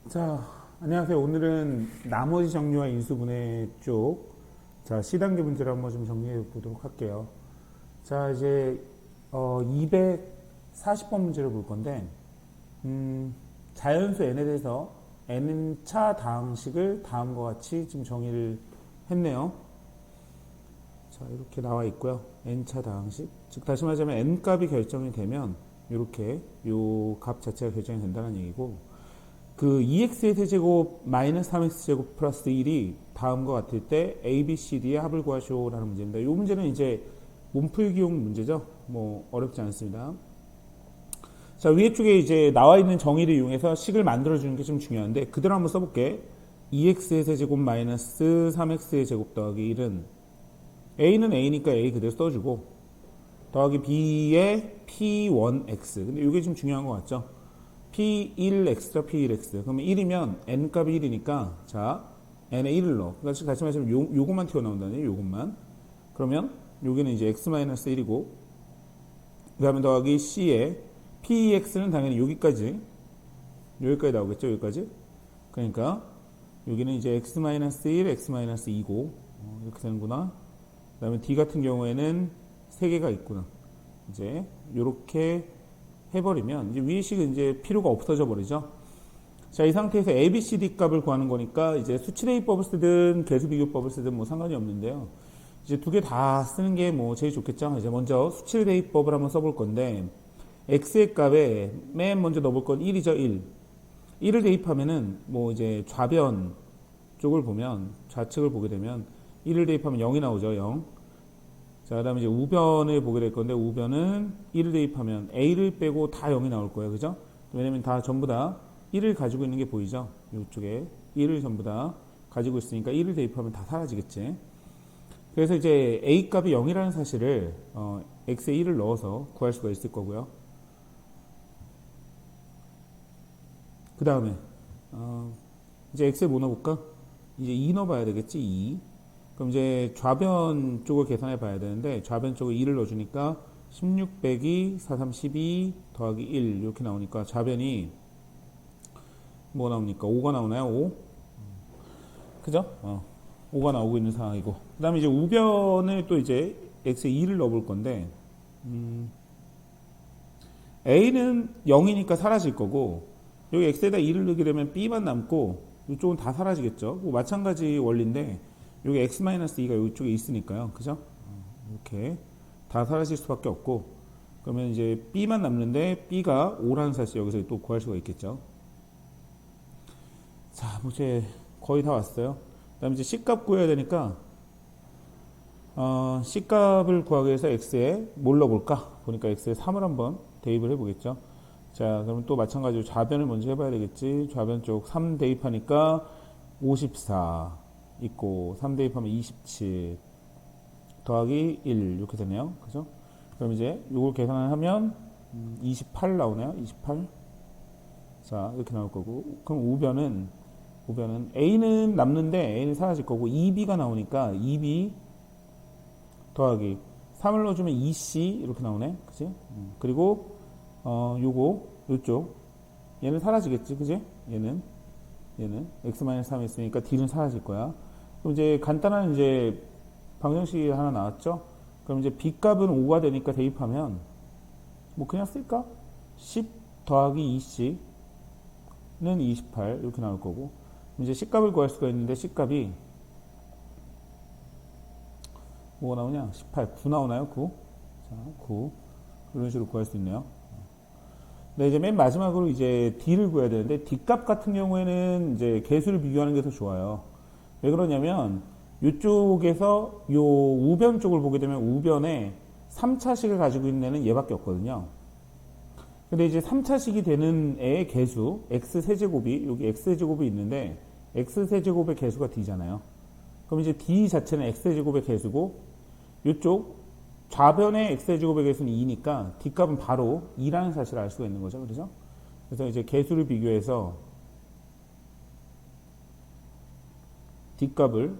자, 안녕하세요. 오늘은 나머지 정리와 인수분해 쪽, 자, C단계 문제를 한번 좀 정리해 보도록 할게요. 자, 이제, 240번 문제를 볼 건데, 자연수 n에 대해서 n차 다항식을 다음과 같이 지금 정의를 했네요. 자, 이렇게 나와 있고요. n차 다항식. 즉, 다시 말하자면 n 값이 결정이 되면, 이렇게, 요 값 자체가 결정이 된다는 얘기고, 그 2x의 세제곱 마이너스 3x제곱 플러스 1이 다음과 같을 때 a, b, c, d의 합을 구하시오라는 문제입니다. 이 문제는 이제 몸풀기용 문제죠. 뭐 어렵지 않습니다. 자, 위에 쪽에 이제 나와 있는 정의를 이용해서 식을 만들어주는 게 좀 중요한데 그대로 한번 써볼게. 2x의 세제곱 마이너스 3x의 제곱 더하기 1은 a는 a니까 a 그대로 써주고 더하기 b의 p1x. 근데 이게 좀 중요한 것 같죠? P1X죠, P1X. 그러면 1이면 N값이 1이니까, 자, N에 1을 넣어. 그러니까 다시 말하자면 요것만 튀어나온다네, 요것만. 그러면 여기는 이제 X-1이고, 그 다음에 더하기 C에 PX는 당연히 여기까지 나오겠죠, 여기까지. 그러니까 여기는 이제 X-1, X-2고, 이렇게 되는구나. 그 다음에 D 같은 경우에는 3개가 있구나. 이제, 요렇게 해버리면 이제 위의 식은 이제 필요가 없어져 버리죠. 자, 이 상태에서 A, B, C, D 값을 구하는 거니까 이제 수치대입법을 쓰든 계수비교법을 쓰든 뭐 상관이 없는데요. 이제 두 개 다 쓰는 게 뭐 제일 좋겠죠. 이제 먼저 수치대입법을 한번 써볼 건데 X의 값에 맨 먼저 넣어볼 건 1이죠, 1. 1을 대입하면은 뭐 이제 좌변 쪽을 보면 좌측을 보게 되면 1을 대입하면 0이 나오죠, 0. 자, 그 다음에 이제 우변을 보게 될 건데, 우변은 1을 대입하면 A를 빼고 다 0이 나올 거예요. 그죠? 왜냐면 다 전부 다 1을 가지고 있는 게 보이죠? 이쪽에 1을 전부 다 가지고 있으니까 1을 대입하면 다 사라지겠지. 그래서 이제 A 값이 0이라는 사실을, X에 1을 넣어서 구할 수가 있을 거고요. 그 다음에, 이제 X에 뭐 넣어볼까? 이제 2 넣어봐야 되겠지, 2. 그럼 이제 좌변 쪽을 계산해 봐야 되는데 좌변 쪽에 2를 넣어주니까 16 빼기 4, 3, 12 더하기 1 이렇게 나오니까 좌변이 뭐 나옵니까? 5가 나오나요? 5? 그죠? 5가 나오고 있는 상황이고 그 다음에 이제 우변을 또 이제 x에 2를 넣어볼 건데 a는 0이니까 사라질 거고 여기 x에다 2를 넣게 되면 b만 남고 이쪽은 다 사라지겠죠? 뭐 마찬가지 원리인데 여기 x-2가 이쪽에 있으니까요. 그죠? 이렇게 다 사라질 수밖에 없고 그러면 이제 b만 남는데 b가 5라는 사실 여기서 또 구할 수가 있겠죠. 자, 뭐 이제 거의 다 왔어요. 그 다음에 이제 c값 구해야 되니까 c값을 구하기 위해서 x에 뭘 넣어볼까? 보니까 x에 3을 한번 대입을 해보겠죠. 자, 그럼 또 마찬가지로 좌변을 먼저 해봐야 되겠지. 좌변 쪽 3 대입하니까 54 있고 3 대입하면 27 더하기 1 이렇게 되네요. 그죠? 그럼 이제 이걸 계산을 하면 28 나오네요. 28. 자, 이렇게 나올 거고. 그럼 우변은 A는 남는데 A는 사라질 거고 2B가 나오니까 2B 더하기 3을 넣어주면 2C 이렇게 나오네. 그치? 그리고 요쪽 얘는 사라지겠지. 그지? 얘는 x-3이 있으니까 d는 사라질 거야. 그럼 이제 간단한 이제 방정식이 하나 나왔죠. 그럼 이제 b 값은 5가 되니까 대입하면 뭐 그냥 쓸까? 10 더하기 2c는 28 이렇게 나올 거고 이제 c 값을 구할 수가 있는데 c 값이 뭐가 나오냐? 18, 9 나오나요? 9. 자, 9 이런 식으로 구할 수 있네요. 네, 이제 맨 마지막으로 이제 D를 구해야 되는데, D 값 같은 경우에는 이제 개수를 비교하는 게 더 좋아요. 왜 그러냐면, 이쪽에서 요 우변 쪽을 보게 되면 우변에 3차식을 가지고 있는 애는 얘밖에 없거든요. 근데 이제 3차식이 되는 애의 개수, X세제곱이, 여기 X세제곱이 있는데, X세제곱의 개수가 D잖아요. 그럼 이제 D 자체는 X세제곱의 개수고, 이쪽 좌변의 x제곱의 개수는 2니까 d값은 바로 2라는 사실을 알 수가 있는 거죠. 그렇죠? 그래서 이제 개수를 비교해서 d값을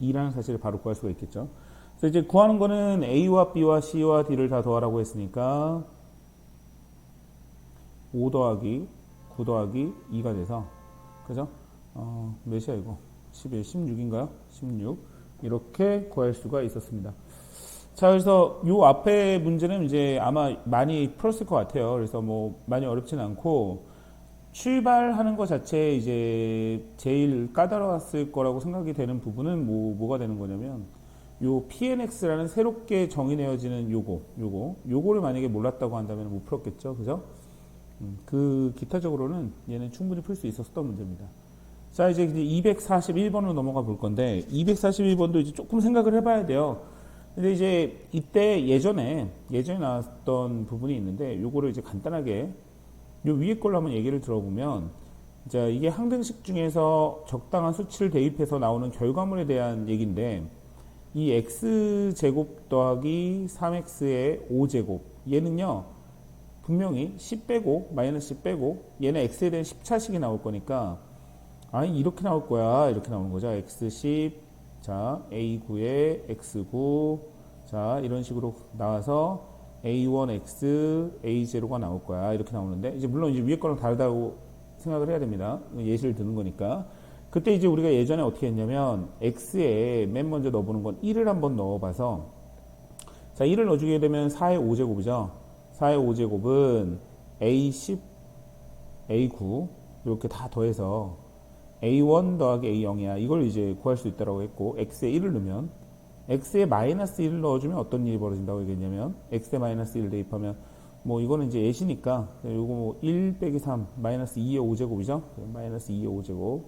2라는 사실을 바로 구할 수가 있겠죠. 그래서 이제 구하는 거는 a와 b와 c와 d를 다 더하라고 했으니까 5 더하기 9 더하기 2가 돼서 그죠? 몇이야 이거? 11, 16인가요? 16 이렇게 구할 수가 있었습니다. 자, 그래서 요 앞에 문제는 이제 아마 많이 풀었을 것 같아요. 그래서 뭐 많이 어렵진 않고 출발하는 것 자체에 이제 제일 까다로웠을 거라고 생각이 되는 부분은 뭐가 되는 거냐면 요 PNX라는 새롭게 정의되어지는 요거를 만약에 몰랐다고 한다면 못 풀었겠죠. 그죠? 그 기타적으로는 얘는 충분히 풀 수 있었던 문제입니다. 자, 이제 241번으로 넘어가 볼 건데 241번도 이제 조금 생각을 해봐야 돼요. 근데 이제 이때 예전에 나왔던 부분이 있는데 요거를 이제 간단하게 요 위에 걸로 한번 얘기를 들어보면 자, 이게 항등식 중에서 적당한 수치를 대입해서 나오는 결과물에 대한 얘기인데 이 x제곱 더하기 3x의 5제곱 얘는요 분명히 10 빼고 마이너스 10 빼고 얘는 x에 대한 10차식이 나올 거니까 아니 이렇게 나올 거야 이렇게 나오는 거죠. x10 자 a9에 x9 자 이런 식으로 나와서 a1x a0가 나올 거야 이렇게 나오는데 이제 물론 이제 위에 거랑 다르다고 생각을 해야 됩니다. 예시를 드는 거니까. 그때 이제 우리가 예전에 어떻게 했냐면 x에 맨 먼저 넣어보는 건 1을 한번 넣어봐서 자 1을 넣어주게 되면 4의 5제곱이죠. 4의 5제곱은 a10 a9 이렇게 다 더해서 a1 더하기 a0이야 이걸 이제 구할 수 있다고 했고 x에 1을 넣으면 x에 마이너스 1을 넣어주면 어떤 일이 벌어진다고 얘기했냐면 x에 마이너스 1을 대입하면 뭐 이거는 이제 예시니까 요거 뭐 1 빼기 3 마이너스 2의 5제곱이죠. 마이너스 2의 5제곱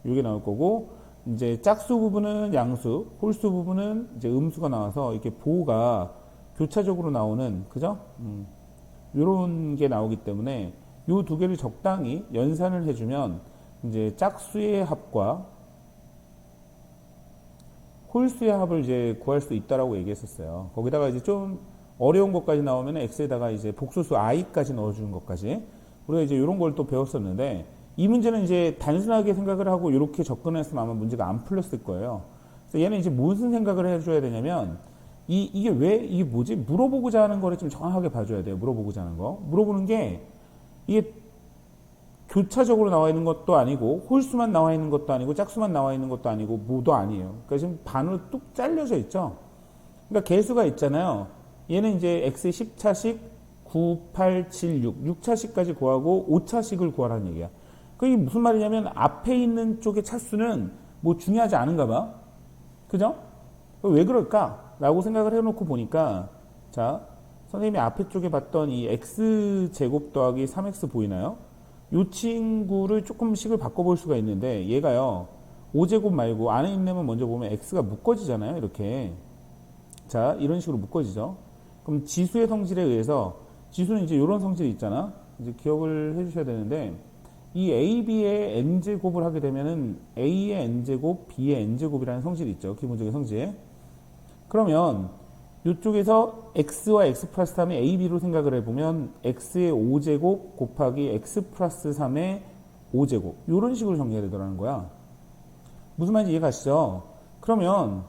이게 나올 거고 이제 짝수 부분은 양수, 홀수 부분은 이제 음수가 나와서 이렇게 보호가 교차적으로 나오는 그죠? 요런 게 나오기 때문에 요 두 개를 적당히 연산을 해주면 이제 짝수의 합과 홀수의 합을 이제 구할 수 있다라고 얘기했었어요. 거기다가 이제 좀 어려운 것까지 나오면 x에다가 이제 복소수 i까지 넣어주는 것까지 우리가 이제 이런 걸 또 배웠었는데 이 문제는 이제 단순하게 생각을 하고 이렇게 접근했으면 아마 문제가 안 풀렸을 거예요. 그래서 얘는 이제 무슨 생각을 해줘야 되냐면 이게 왜 이게 뭐지 물어보고자 하는 거를 좀 정확하게 봐줘야 돼요. 물어보고자 하는 거 물어보는 게 이게 교차적으로 나와 있는 것도 아니고 홀수만 나와 있는 것도 아니고 짝수만 나와 있는 것도 아니고 뭐도 아니에요. 그러니까 지금 반으로 뚝 잘려져 있죠. 그러니까 개수가 있잖아요. 얘는 이제 x의 10차식 9, 8, 7, 6 6차식까지 구하고 5차식을 구하라는 얘기야. 그게 무슨 말이냐면 앞에 있는 쪽의 차수는 뭐 중요하지 않은가 봐. 그죠? 왜 그럴까? 라고 생각을 해놓고 보니까 자 선생님이 앞에 쪽에 봤던 이 x제곱 더하기 3x 보이나요? 이 친구를 조금씩을 바꿔볼 수가 있는데 얘가요 5제곱 말고 안에 있는 먼저 보면 x가 묶어지잖아요. 이렇게 자 이런 식으로 묶어지죠. 그럼 지수의 성질에 의해서 지수는 이제 이런 성질이 있잖아. 이제 기억을 해주셔야 되는데 이 a, b의 n제곱을 하게 되면은 a의 n제곱, b의 n제곱이라는 성질이 있죠. 기본적인 성질. 그러면 이쪽에서 x와 x 플러스 3의 a, b로 생각을 해보면 x의 5제곱 곱하기 x 플러스 3의 5제곱 이런 식으로 정리가 되더라는 거야. 무슨 말인지 이해 가시죠? 그러면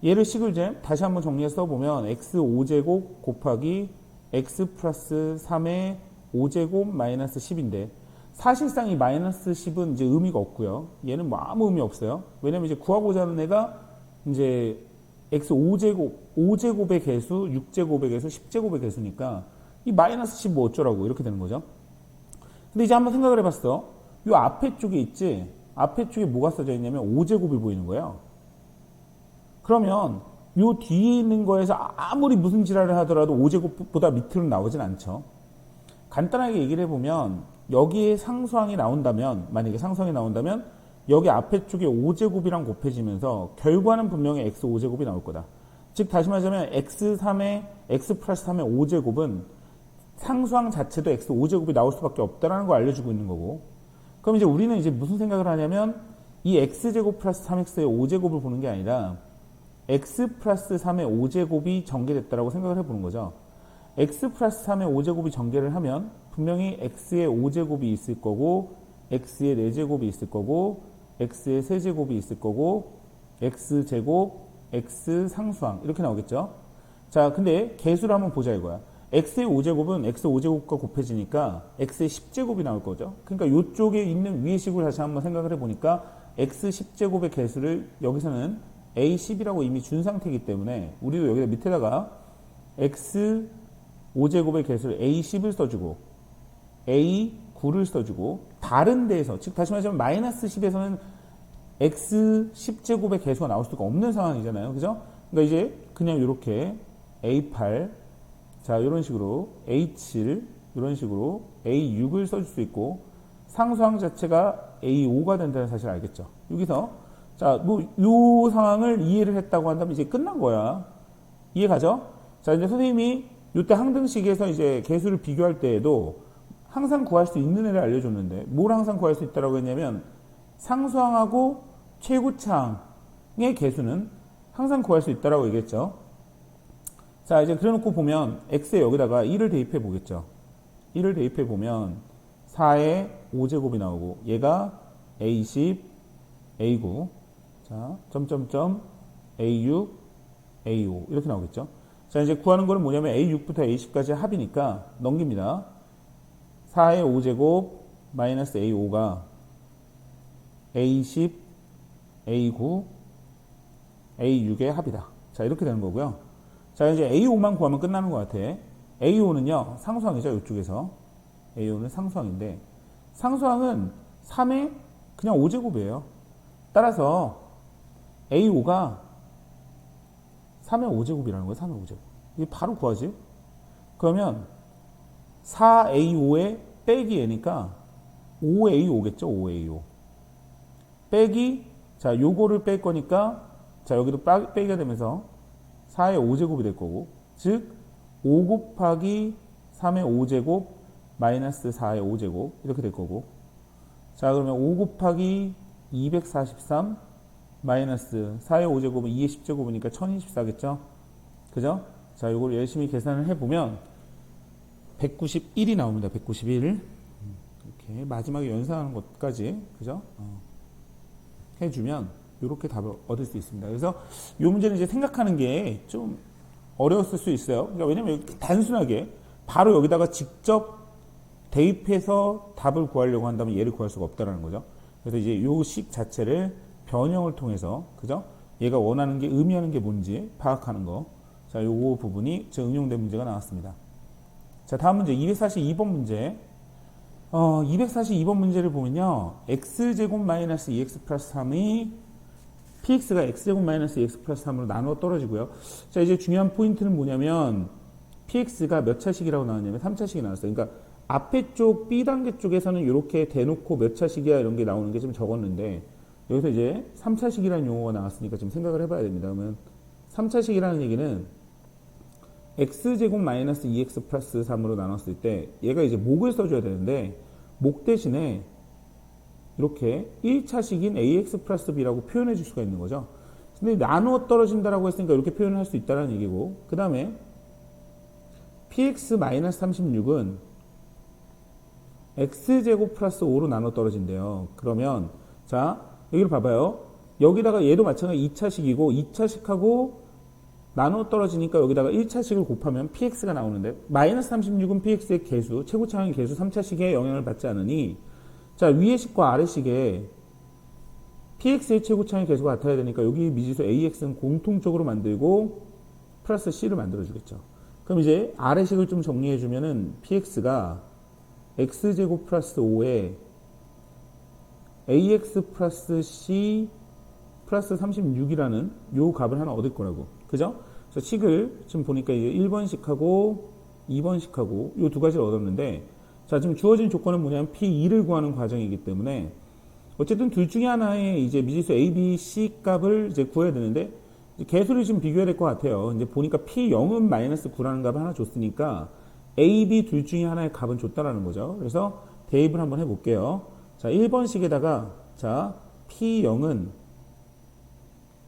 얘를 식을 이제 다시 한번 정리해서 써보면 x 5제곱 곱하기 x 플러스 3의 5제곱 마이너스 10인데 사실상 이 마이너스 10은 이제 의미가 없고요. 얘는 뭐 아무 의미 없어요. 왜냐면 이제 구하고자 하는 애가 이제 x 5제곱의 개수, 6제곱의 개수, 10제곱의 개수니까 이 마이너스 10 뭐 어쩌라고 이렇게 되는 거죠. 근데 이제 한번 생각을 해봤어. 이 앞에 쪽에 있지. 앞에 쪽에 뭐가 써져 있냐면 5제곱이 보이는 거예요. 그러면 이 뒤에 있는 거에서 아무리 무슨 지랄을 하더라도 5제곱보다 밑으로 나오진 않죠. 간단하게 얘기를 해보면 여기에 상수항이 나온다면 만약에 상수항이 나온다면 여기 앞에 쪽에 5제곱이랑 곱해지면서 결과는 분명히 x 5제곱이 나올 거다. 즉 다시 말하자면 x 플러스 3의 5제곱은 상수항 자체도 x 5제곱이 나올 수밖에 없다는 걸 알려주고 있는 거고 그럼 이제 우리는 이제 무슨 생각을 하냐면 이 x제곱 플러스 3x의 5제곱을 보는 게 아니라 x 플러스 3의 5제곱이 전개됐다라고 생각을 해보는 거죠. x 플러스 3의 5제곱이 전개를 하면 분명히 x의 5제곱이 있을 거고 x의 4제곱이 있을 거고 x의 세제곱이 있을 거고 x제곱 x 상수항 이렇게 나오겠죠. 자 근데 개수를 한번 보자 이거야. x의 5제곱은 x 5제곱과 곱해지니까 x의 10제곱이 나올 거죠. 그러니까 이쪽에 있는 위의 식을 다시 한번 생각을 해보니까 x 10제곱의 개수를 여기서는 a10이라고 이미 준 상태이기 때문에 우리도 여기다 밑에다가 x 5제곱의 개수를 a10을 써주고 a9를 써주고 다른 데에서 즉 다시 말하자면 마이너스 10에서는 x 10제곱의 개수가 나올 수가 없는 상황이잖아요. 그죠? 그러니까 이제 그냥 이렇게 a8 자 이런 식으로 a7 이런 식으로 a6을 써줄 수 있고 상수항 자체가 a5가 된다는 사실을 알겠죠. 여기서 자 뭐 이 상황을 이해를 했다고 한다면 이제 끝난 거야. 이해 가죠? 자 이제 선생님이 이때 항등식에서 이제 개수를 비교할 때에도 항상 구할 수 있는 애를 알려줬는데 뭘 항상 구할 수 있다고 했냐면 상수항하고 최고차항의 개수는 항상 구할 수 있다고 얘기했죠. 자 이제 그래놓고 보면 x에 여기다가 1을 대입해 보겠죠. 1을 대입해 보면 4의 5제곱이 나오고 얘가 a10, a9 자 점점점 a6, a5 이렇게 나오겠죠. 자 이제 구하는 거는 뭐냐면 a6부터 a10까지 합이니까 넘깁니다. 4의 5제곱 마이너스 a5가 a10, a9, a6의 합이다. 자 이렇게 되는 거고요. 자 이제 a5만 구하면 끝나는 것 같아. a5는요 상수항이죠. 이쪽에서 a5는 상수항인데 상수항은 3의 그냥 5제곱이에요. 따라서 a5가 3의 5제곱이라는 거예요. 3의 5제곱. 이게 바로 구하지. 그러면 4a5에 빼기 얘니까 5a5겠죠. 5a5 빼기 자 요거를 뺄 거니까 자 여기도 빼기가 되면서 4의 5제곱이 될 거고 즉 5 곱하기 3의 5제곱 마이너스 4의 5제곱 이렇게 될 거고 자 그러면 5 곱하기 243 마이너스 4의 5제곱은 2의 10제곱이니까 1024겠죠. 그죠? 자 요걸 열심히 계산을 해보면 191이 나옵니다. 191 이렇게 마지막에 연산하는 것까지 그죠? 해주면 이렇게 답을 얻을 수 있습니다. 그래서 이 문제는 이제 생각하는 게 좀 어려웠을 수 있어요. 그러니까 왜냐면 단순하게 바로 여기다가 직접 대입해서 답을 구하려고 한다면 얘를 구할 수가 없다라는 거죠. 그래서 이제 이 식 자체를 변형을 통해서 그죠? 얘가 원하는 게 의미하는 게 뭔지 파악하는 거. 자, 요 부분이 제 응용된 문제가 나왔습니다. 자, 다음 문제 242번 문제. 242번 문제를 보면요. x제곱 마이너스 2x 플러스 3이 px가 x제곱 마이너스 2x 플러스 3으로 나누어 떨어지고요. 자, 이제 중요한 포인트는 뭐냐면 px가 몇 차식이라고 나왔냐면 3차식이 나왔어요. 그러니까 앞에 쪽 B단계 쪽에서는 이렇게 대놓고 몇 차식이야 이런 게 나오는 게 좀 적었는데 여기서 이제 3차식이라는 용어가 나왔으니까 좀 생각을 해봐야 됩니다. 그러면 3차식이라는 얘기는 x제곱 마이너스 2x 플러스 3으로 나눴을 때 얘가 이제 목을 써줘야 되는데 목 대신에 이렇게 1차식인 ax 플러스 b라고 표현해 줄 수가 있는 거죠. 근데 나누어 떨어진다라고 했으니까 이렇게 표현을 할 수 있다는 얘기고 그 다음에 px 마이너스 36은 x제곱 플러스 5로 나눠 떨어진대요. 그러면 자 여기를 봐봐요. 여기다가 얘도 마찬가지 2차식이고 2차식하고 나눠 떨어지니까 여기다가 1차식을 곱하면 px가 나오는데 마이너스 36은 px의 개수, 최고차항의 개수 3차식에 영향을 받지 않으니 자 위의 식과 아래 식에 px의 최고차항의 개수가 같아야 되니까 여기 미지수 ax는 공통적으로 만들고 플러스 c를 만들어주겠죠. 그럼 이제 아래 식을 좀 정리해주면은 px가 x제곱 플러스 5에 ax 플러스 c 플러스 36이라는 요 값을 하나 얻을 거라고. 그죠? 그래서 식을 지금 보니까 이제 1번식하고 2번식하고 요 두 가지를 얻었는데 자, 지금 주어진 조건은 뭐냐면 P2를 구하는 과정이기 때문에 어쨌든 둘 중에 하나의 이제 미지수 A, B, C 값을 이제 구해야 되는데 개수를 지금 비교해야 될 것 같아요. 이제 보니까 P0은 마이너스 9라는 값을 하나 줬으니까 A, B 둘 중에 하나의 값은 줬다라는 거죠. 그래서 대입을 한번 해볼게요. 자, 1번식에다가 자, P0은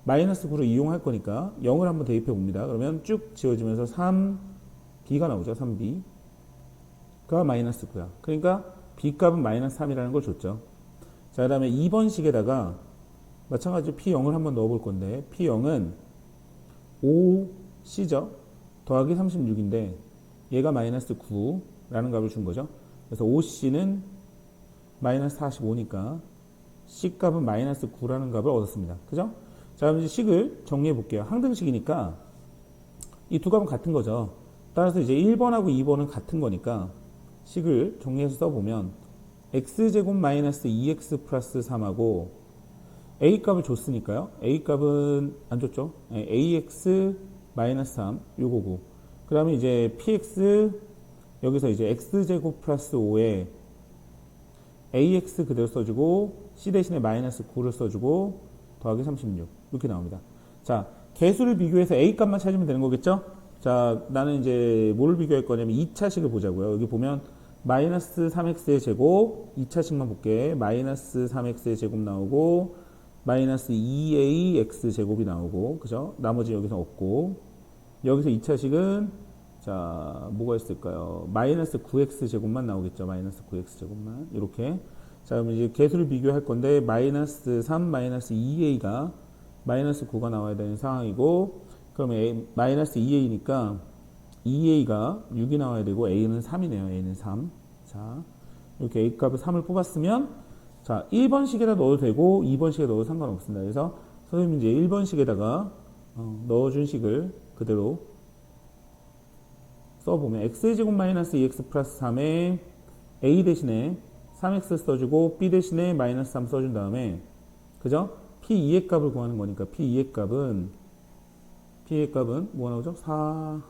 마이너스 9를 이용할 거니까 0을 한번 대입해 봅니다. 그러면 쭉 지워지면서 3B가 나오죠. 3B. 가 마이너스 9야. 그러니까 B값은 마이너스 3이라는 걸 줬죠. 자, 그 다음에 2번식에다가 마찬가지로 P0을 한번 넣어볼 건데 P0은 5C죠. 더하기 36인데 얘가 마이너스 9라는 값을 준 거죠. 그래서 OC는 마이너스 45니까 C 값은 마이너스 9라는 값을 얻었습니다. 그죠? 자, 그럼 이제 식을 정리해 볼게요. 항등식이니까 이 두 값은 같은 거죠. 따라서 이제 1번하고 2번은 같은 거니까 식을 정리해서 써보면 x제곱 마이너스 2x 플러스 3하고 a 값을 줬으니까요. a 값은 안 줬죠. ax 마이너스 3 요거고, 그 다음에 이제 px 여기서 이제 x제곱 플러스 5에 ax 그대로 써주고 c 대신에 마이너스 9를 써주고 더하기 36 이렇게 나옵니다. 자, 개수를 비교해서 a 값만 찾으면 되는 거겠죠? 자, 나는 이제 뭐를 비교할 거냐면 2차식을 보자고요. 여기 보면 마이너스 3x의 제곱 2차식만 볼게. 마이너스 3x의 제곱 나오고 마이너스 2ax 제곱이 나오고, 그죠? 나머지 여기서 없고, 여기서 2차식은 자, 뭐가 있을까요? 마이너스 9x 제곱만 나오겠죠. 마이너스 9x 제곱만 이렇게. 자, 그럼 이제 개수를 비교할 건데 마이너스 3 마이너스 2a가 마이너스 9가 나와야 되는 상황이고, 그러면 마이너스 2a니까 2a가 6이 나와야 되고 a는 3이네요. a는 3. 자, 이렇게 a 값을 3을 뽑았으면 자, 1번식에다 넣어도 되고 2번식에 넣어도 상관없습니다. 그래서 선생님이 이제 1번식에다가 넣어준 식을 그대로 써보면 x제곱 마이너스 2x 플러스 3에 a 대신에 3x 써주고 b 대신에 마이너스 3 써준 다음에, 그죠? p2의 값을 구하는 거니까 p2의 값은 뭐가 나오죠? 4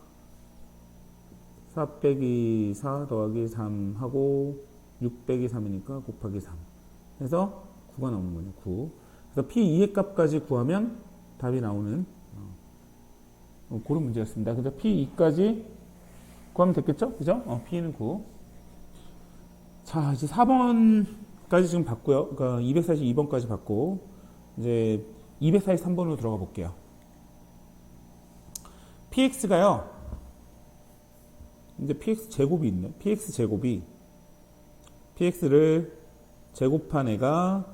빼기 4 더하기 3 하고 6 빼기 3이니까 곱하기 3 해서 9가 나오는 거죠. 9. 그래서 p2의 값까지 구하면 답이 나오는 그런 문제였습니다. 그래서 p2까지 구하면 됐겠죠? 그죠? p는 9. 자, 이제 4번까지 지금 봤고요. 그러니까 242번까지 봤고, 이제 243번으로 들어가 볼게요. px가요, 이제 px 제곱이 있네. px 제곱이, px를 제곱한 애가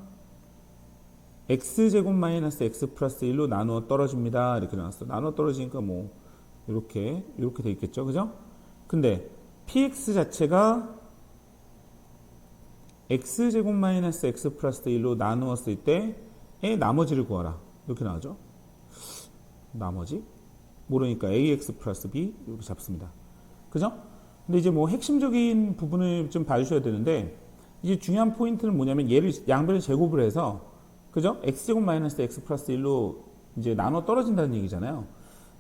x제곱 마이너스 x 플러스 1로 나누어 떨어집니다. 이렇게 나왔어. 나누어 떨어지니까 뭐, 이렇게 돼 있겠죠. 그죠? 근데 px 자체가 x제곱 마이너스 x 플러스 1로 나누었을 때의 나머지를 구하라. 이렇게 나오죠. 나머지? 모르니까 ax 플러스 b 이렇게 잡습니다. 그죠? 근데 이제 뭐 핵심적인 부분을 좀 봐주셔야 되는데, 이제 중요한 포인트는 뭐냐면 얘를 양변을 제곱을 해서, 그죠? x제곱 마이너스 x 플러스 1로 이제 나눠 떨어진다는 얘기잖아요.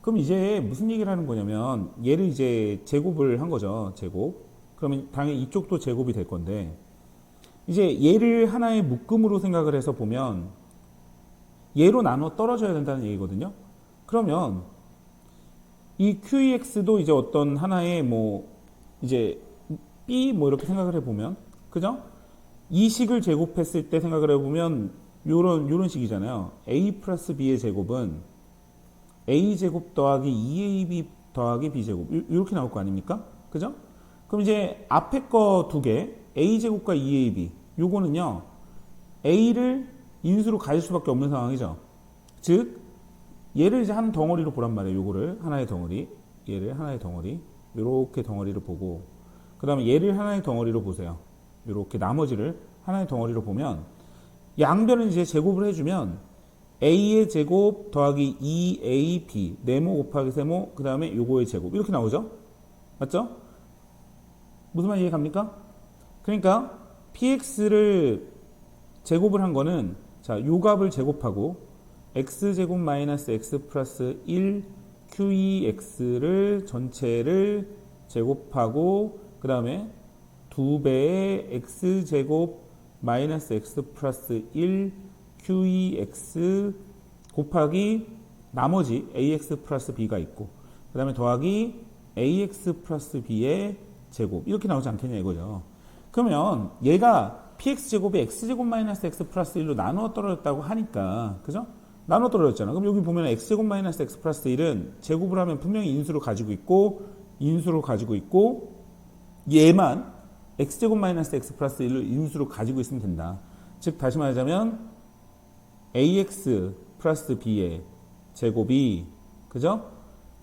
그럼 이제 무슨 얘기를 하는 거냐면 얘를 이제 제곱을 한 거죠. 제곱. 그러면 당연히 이쪽도 제곱이 될 건데, 이제 얘를 하나의 묶음으로 생각을 해서 보면 얘로 나눠 떨어져야 된다는 얘기거든요. 그러면 이 QEX도 이제 어떤 하나의 뭐 이제 B 뭐 이렇게 생각을 해보면, 그죠? 이 식을 제곱했을 때 생각을 해보면 요런 식이잖아요. A 플러스 B의 제곱은 A 제곱 더하기 2AB 더하기 B 제곱 이렇게 나올 거 아닙니까? 그죠? 그럼 이제 앞에 거 두 개 A 제곱과 2AB 요거는요, A를 인수로 가질 수밖에 없는 상황이죠. 즉 얘를 이제 한 덩어리로 보란 말이에요. 요거를 하나의 덩어리, 얘를 하나의 덩어리, 요렇게 덩어리를 보고, 그 다음에 얘를 하나의 덩어리로 보세요. 요렇게 나머지를 하나의 덩어리로 보면 양변을 이제 제곱을 해주면 a의 제곱 더하기 2ab 네모 곱하기 세모, 그 다음에 요거의 제곱 이렇게 나오죠. 맞죠? 무슨 말 이해 갑니까? 그러니까 px를 제곱을 한 거는 자, 요 값을 제곱하고 x제곱 마이너스 x 플러스 1 qex를 전체를 제곱하고, 그 다음에 2배의 x제곱 마이너스 x 플러스 1 QEX 곱하기 나머지 AX 플러스 B가 있고, 그 다음에 더하기 AX 플러스 B의 제곱 이렇게 나오지 않겠냐 이거죠. 그러면 얘가 PX제곱이 X제곱 마이너스 X 플러스 1로 나누어 떨어졌다고 하니까, 그죠? 나누어 떨어졌잖아. 그럼 여기 보면 X제곱 마이너스 X 플러스 1은 제곱을 하면 분명히 인수로 가지고 있고 얘만 X제곱 마이너스 X 플러스 1을 인수로 가지고 있으면 된다. 즉 다시 말하자면 AX 플러스 B의 제곱이, 그죠?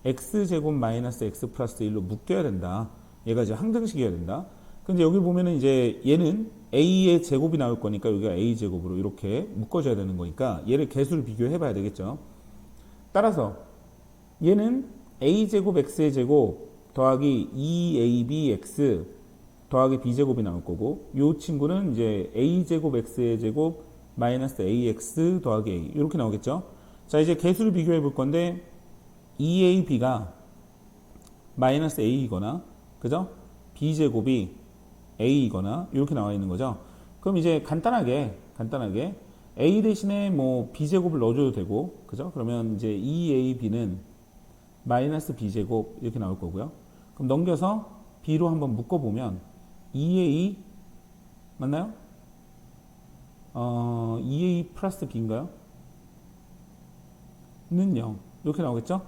x제곱 마이너스 x 플러스 1로 묶여야 된다. 얘가 이제 항등식이어야 된다. 근데 여기 보면은 이제 얘는 a의 제곱이 나올 거니까 여기가 a 제곱으로 이렇게 묶어줘야 되는 거니까 얘를 개수를 비교해 봐야 되겠죠. 따라서 얘는 a 제곱 x의 제곱 더하기 2abx 더하기 b제곱이 나올 거고 이 친구는 이제 a 제곱 x의 제곱 마이너스 ax 더하기 a 이렇게 나오겠죠. 자, 이제 개수를 비교해 볼 건데 2ab가 마이너스 a이거나 그죠? b제곱이 a이거나 이렇게 나와 있는 거죠. 그럼 이제 간단하게 a 대신에 뭐 b제곱을 넣어줘도 되고 그죠? 그러면 이제 2ab는 마이너스 b제곱 이렇게 나올 거고요. 그럼 넘겨서 b로 한번 묶어보면 2a 맞나요? 2a 플러스 b인가요? 는 0 이렇게 나오겠죠?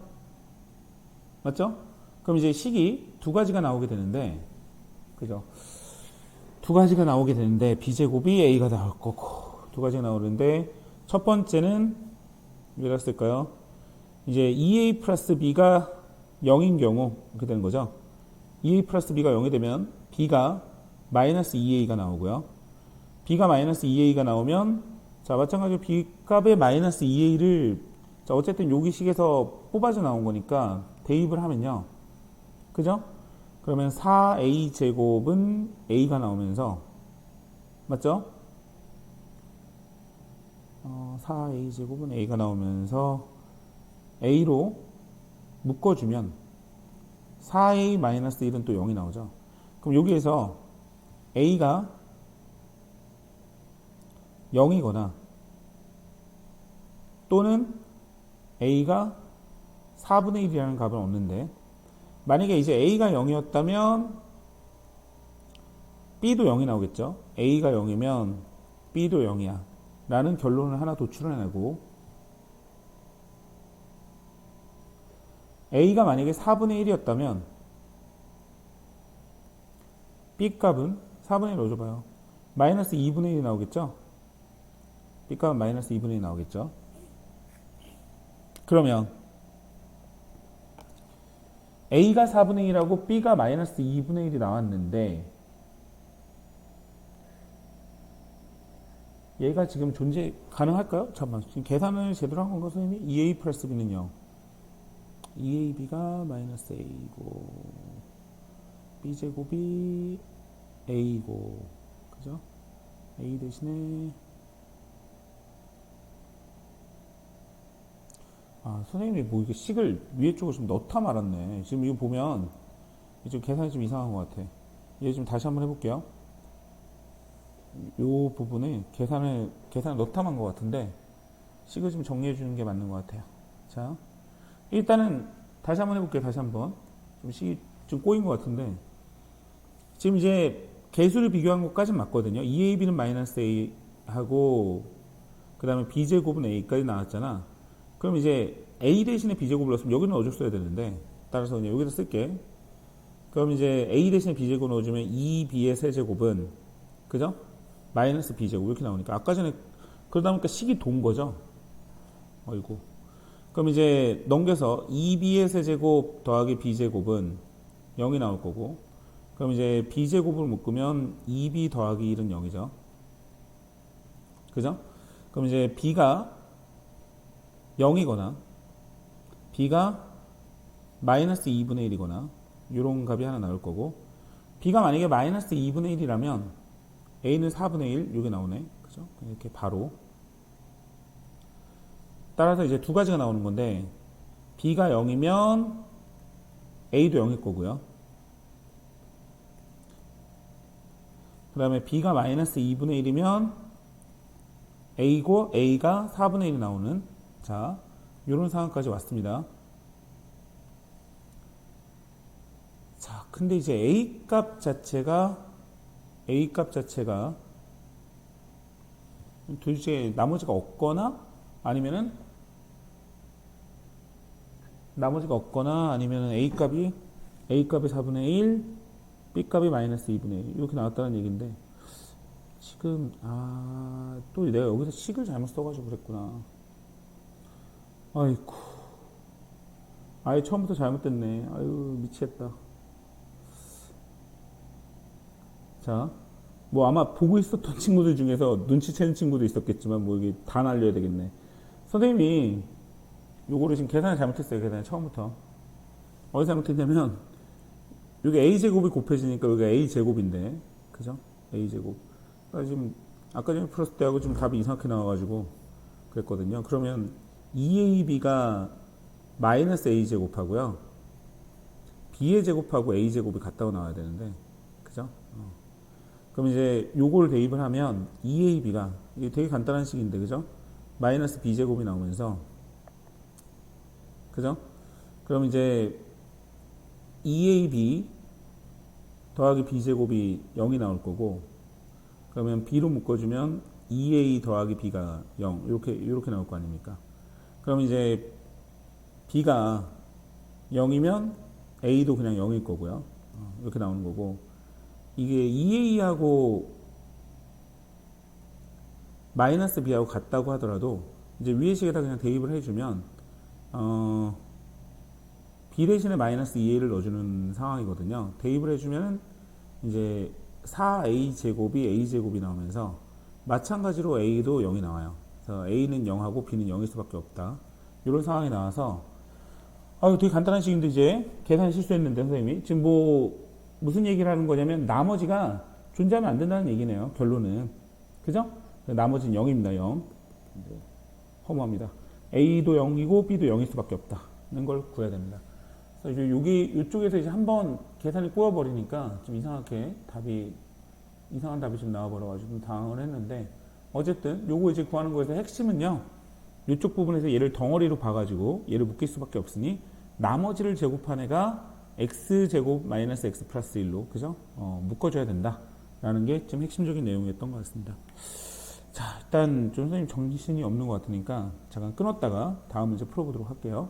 맞죠? 그럼 이제 식이 두 가지가 나오게 되는데 그죠? 두 가지가 나오게 되는데 b제곱이 a가 나올 거고 두 가지가 나오는데 첫 번째는 뭐라 쓸까요? 이제 2a 플러스 b가 0인 경우 이렇게 되는 거죠. 2a 플러스 b가 0이 되면 b가 마이너스 2a가 나오고요. b가 마이너스 2a가 나오면 자 마찬가지로 b 값의 마이너스 2a를 자 어쨌든 여기 식에서 뽑아져 나온 거니까 대입을 하면요. 그죠? 그러면 4a 제곱은 a가 나오면서 맞죠? 4a 제곱은 a가 나오면서 a로 묶어주면 4a 마이너스 1은 또 0이 나오죠. 그럼 여기에서 a가 0이거나 또는 a가 4분의 1이라는 값은 없는데 만약에 이제 a가 0이었다면 b도 0이 나오겠죠. a가 0이면 b도 0이야 라는 결론을 하나 도출해내고 a가 만약에 4분의 1이었다면 b 값은 4분의 1 넣어줘봐요. 마이너스 2분의 1이 나오겠죠. b 값은 마이너스 2분의 1이 나오겠죠. 그러면 a가 4분의 1하고 b가 마이너스 2분의 1이 나왔는데 얘가 지금 존재 가능할까요? 잠깐만 지금 계산을 제대로 한 건가 선생님이? 2a 플러스 b는 0 2ab가 마이너스 a이고 b제곱이 a이고 그죠? a 대신에 선생님이 뭐 이게 식을 위에 쪽을 좀 넣다 말았네. 지금 이거 보면 지금 계산이 좀 이상한 것 같아. 얘 좀 다시 한번 해볼게요. 요 부분에 계산을 넣다 만 것 같은데 식을 좀 정리해 주는 게 맞는 것 같아요. 자, 일단은 다시 한번 해볼게요. 다시 한번 좀 식이 좀 꼬인 것 같은데 지금 이제 개수를 비교한 것까지는 맞거든요. 2ab는 마이너스 a 하고 그 다음에 b제곱은 a까지 나왔잖아. 그럼 이제 a 대신에 b제곱을 넣었으면 여기는 넣어줬어야 되는데 따라서 그냥 여기다 쓸게. 그럼 이제 a 대신에 b제곱 넣어주면 2b의 세제곱은 그죠? 마이너스 b제곱 이렇게 나오니까 아까 전에 그러다 보니까 식이 돈 거죠. 어이구. 그럼 이제 넘겨서 2b의 세제곱 더하기 b제곱은 0이 나올 거고 그럼 이제 b제곱을 묶으면 2b 더하기 1은 0이죠. 그죠? 그럼 이제 b가 0이거나 b가 마이너스 2분의 1이거나 이런 값이 하나 나올 거고 b가 만약에 마이너스 2분의 1이라면 a는 4분의 1 이게 나오네. 그죠? 이렇게 바로 따라서 이제 두 가지가 나오는 건데 b가 0이면 a도 0일 거고요. 그 다음에 b가 마이너스 2분의 1이면 a고 a가 4분의 1이 나오는 자 이런 상황까지 왔습니다. 자 근데 이제 a 값 자체가 도대체 나머지가 없거나 아니면은 a 값이 4분의 1 b 값이 마이너스 2분의 1 이렇게 나왔다는 얘기인데 지금 또 내가 여기서 식을 잘못 써가지고 그랬구나. 아이쿠 아예 처음부터 잘못됐네. 아유, 미치겠다. 자, 뭐 아마 보고 있었던 친구들 중에서 눈치채는 친구도 있었겠지만 뭐 이게 다 날려야 되겠네. 선생님이 요거를 지금 계산을 잘못했어요. 계산을 처음부터. 어디서 잘못했냐면 여기 a제곱이 곱해지니까 여기가 a제곱인데 그죠? a제곱. 그러니까 지금 아까 전에 풀었을 때하고 좀 답이 이상하게 나와가지고 그랬거든요. 그러면 2ab가 마이너스 a제곱하고요. b의 제곱하고 a제곱이 같다고 나와야 되는데 그죠? 그럼 이제 요걸 대입을 하면 2ab가 이게 되게 간단한 식인데 그죠? 마이너스 b제곱이 나오면서 그죠? 그럼 이제 2ab 더하기 b제곱이 0이 나올 거고 그러면 b로 묶어주면 2a 더하기 b가 0 이렇게 나올 거 아닙니까? 그럼 이제 b가 0이면 a도 그냥 0일 거고요. 이렇게 나오는 거고 이게 2a하고 마이너스 b하고 같다고 하더라도 이제 위의 식에다 그냥 대입을 해주면 b 대신에 마이너스 2a를 넣어주는 상황이거든요. 대입을 해주면 이제 4a 제곱이 a 제곱이 나오면서 마찬가지로 a도 0이 나와요. 그래서 a는 0하고 b는 0일 수밖에 없다. 이런 상황이 나와서 되게 간단한 식인데 이제 계산 실수했는데 선생님이 지금 뭐 무슨 얘기를 하는 거냐면 나머지가 존재하면 안 된다는 얘기네요. 결론은 그죠? 나머지는 0입니다. 0 허무합니다. a도 0이고 b도 0일 수밖에 없다는 걸 구해야 됩니다. 그래서 이제 여기 이쪽에서 이제 한번 계산이 꼬여버리니까 좀 이상한 답이 좀 나와버려가지고 좀 당황을 했는데 어쨌든 요거 이제 구하는 거에서 핵심은요. 이쪽 부분에서 얘를 덩어리로 봐가지고 얘를 묶일 수밖에 없으니 나머지를 제곱한 애가 x제곱 마이너스 x 플러스 1로 그죠? 묶어줘야 된다라는 게 좀 핵심적인 내용이었던 것 같습니다. 자, 일단 좀 선생님 정신이 없는 것 같으니까 잠깐 끊었다가 다음 문제 풀어보도록 할게요.